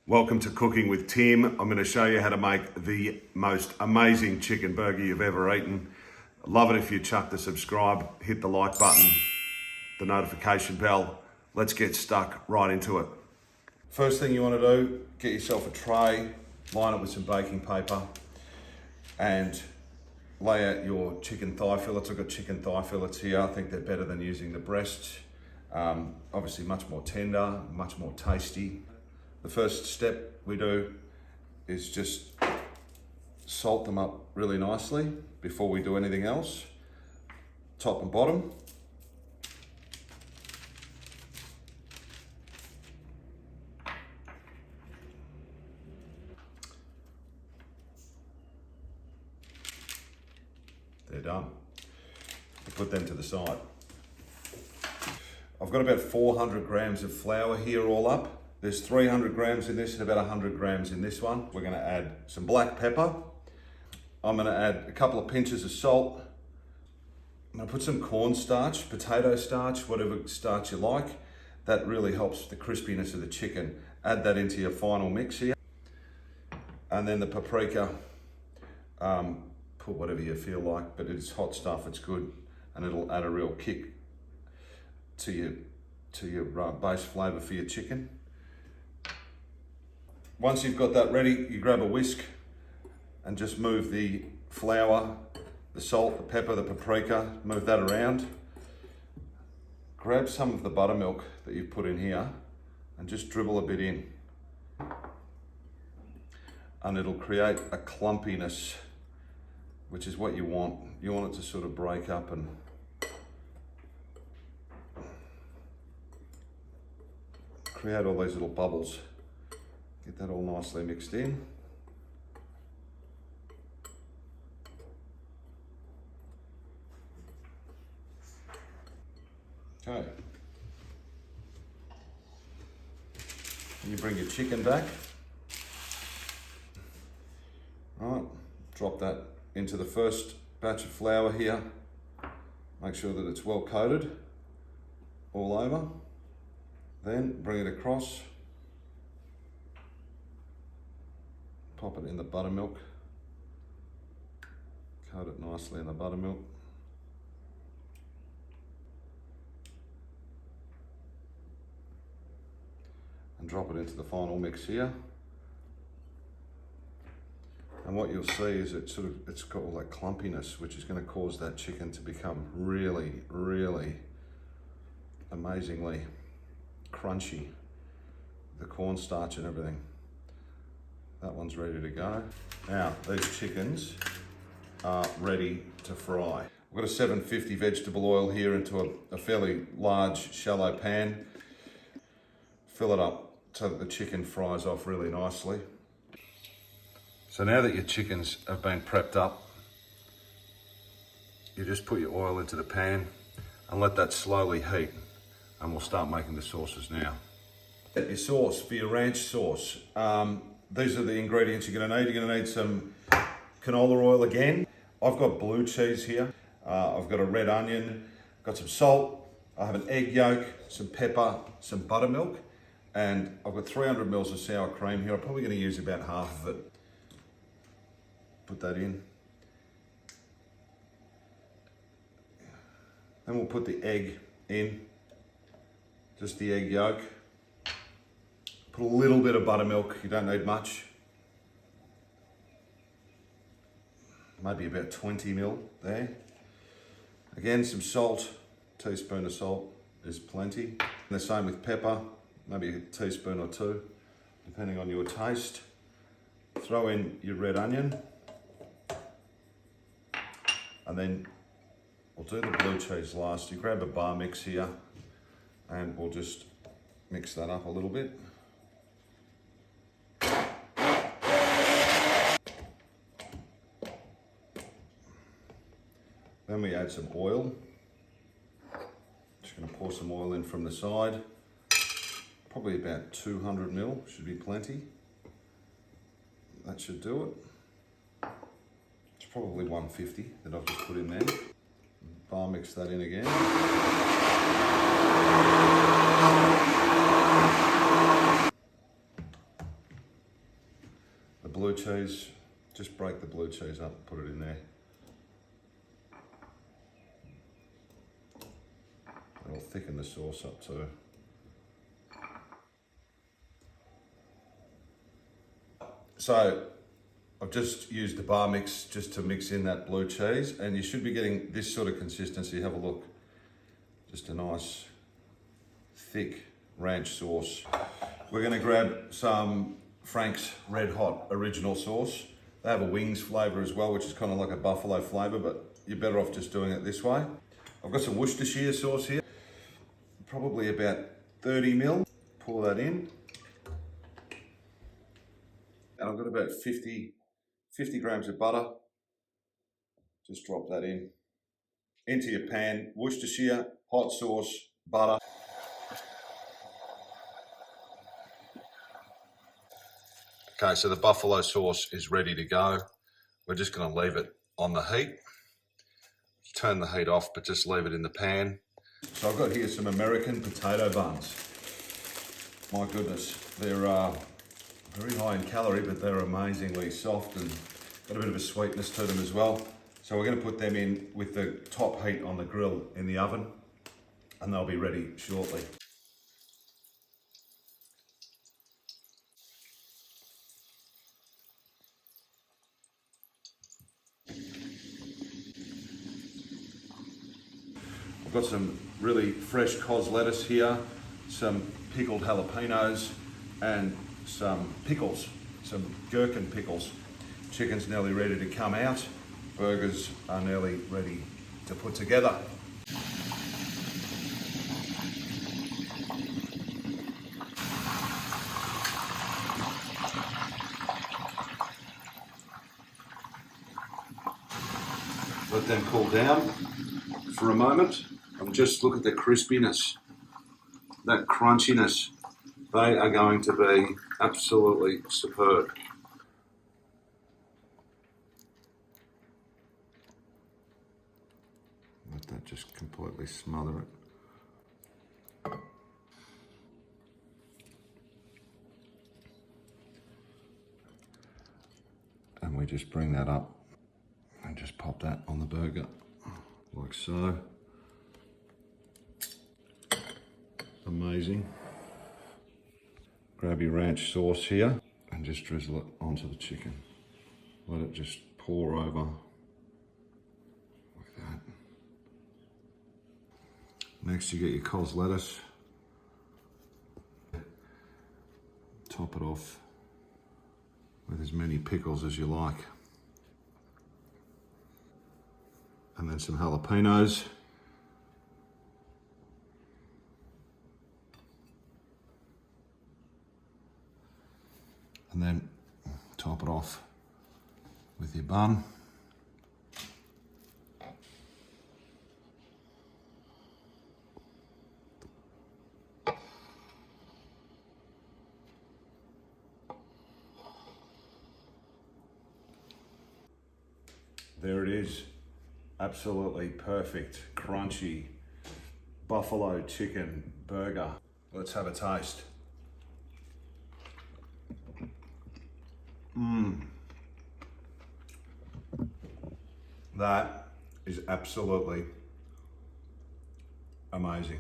Welcome to Cooking with Tim. I'm going to show you how to make the most amazing chicken burger you've ever eaten. Love it if you chuck the subscribe, hit the like button, the notification bell. Let's get stuck right into it. First thing you want to do, get yourself a tray, line it with some baking paper and lay out your chicken thigh fillets. I've got chicken thigh fillets here. I think they're better than using the breast. Obviously much more tender, much more tasty. The first step we do is just salt them up really nicely before we do anything else, top and bottom. They're done. We'll put them to the side. I've got about 400 grams of flour here all up. There's 300 grams in this and about 100 grams in this one. We're gonna add some black pepper. I'm gonna add a couple of pinches of salt. I'm gonna put some cornstarch, potato starch, whatever starch you like. That really helps the crispiness of the chicken. Add that into your final mix here. And then the paprika, put whatever you feel like, but it's hot stuff, it's good. And it'll add a real kick to your base flavour for your chicken. Once you've got that ready, you grab a whisk and just move the flour, the salt, the pepper, the paprika, move that around. Grab some of the buttermilk that you've put in here and just dribble a bit in. And it'll create a clumpiness, which is what you want. You want it to sort of break up and create all these little bubbles. Get that all nicely mixed in. Okay. And you bring your chicken back. All right, drop that into the first batch of flour here. Make sure that it's well coated all over. Then bring it across. Pop it in the buttermilk. Coat it nicely in the buttermilk. And drop it into the final mix here. And what you'll see is it's got all that clumpiness, which is going to cause that chicken to become really, really amazingly crunchy. The cornstarch and everything. That one's ready to go. Now, these chickens are ready to fry. I've got a 750 vegetable oil here into a fairly large, shallow pan. Fill it up so that the chicken fries off really nicely. So now that your chickens have been prepped up, you just put your oil into the pan and let that slowly heat, and we'll start making the sauces now. Your sauce, for your ranch sauce, these are the ingredients you're gonna need. You're gonna need some canola oil again. I've got blue cheese here. I've got a red onion, got some salt. I have an egg yolk, some pepper, some buttermilk, and I've got 300 mils of sour cream here. I'm probably gonna use about half of it. Put that in. Then we'll put the egg in, just the egg yolk. Put a little bit of buttermilk, you don't need much. Maybe about 20 mil there. Again, some salt, teaspoon of salt is plenty. And the same with pepper, maybe a teaspoon or two, depending on your taste. Throw in your red onion. And then we'll do the blue cheese last. You grab a bar mix here and we'll just mix that up a little bit. Then we add some oil. Just gonna pour some oil in from the side. Probably about 200 mil, should be plenty. That should do it. It's probably 150 that I've just put in there. Bar mix that in again. cheese. Just break the blue cheese up and put it in there. It'll thicken the sauce up too. So I've just used the bar mix just to mix in that blue cheese, and you should be getting this sort of consistency. Have a look. Just a nice thick ranch sauce. We're going to grab some Frank's Red Hot original sauce. They have a wings flavour as well, which is kind of like a buffalo flavour, but you're better off just doing it this way. I've got some Worcestershire sauce here, probably about 30 ml. Pour that in. And I've got about 50 grams of butter. Just drop that in. Into your pan, Worcestershire, hot sauce, butter. Okay, so the buffalo sauce is ready to go. We're just going to leave it on the heat. Turn the heat off, but just leave it in the pan. So I've got here some American potato buns. My goodness, they're very high in calorie, but they're amazingly soft and got a bit of a sweetness to them as well. So we're going to put them in with the top heat on the grill in the oven, and they'll be ready shortly. I've got some really fresh Cos lettuce here, some pickled jalapeños, and some pickles, some gherkin pickles. Chicken's nearly ready to come out. Burgers are nearly ready to put together. Let them cool down for a moment and just look at the crispiness, that crunchiness. They are going to be absolutely superb. Let that just completely smother it. And we just bring that up and just pop that on the burger, like so. Amazing. Grab your ranch sauce here and just drizzle it onto the chicken. Let it just pour over like that. Next you get your Cos lettuce. Top it off with as many pickles as you like. And then some jalapenos. And then top it off with your bun. There it is, absolutely perfect, crunchy buffalo chicken burger. Let's have a taste. That is absolutely amazing.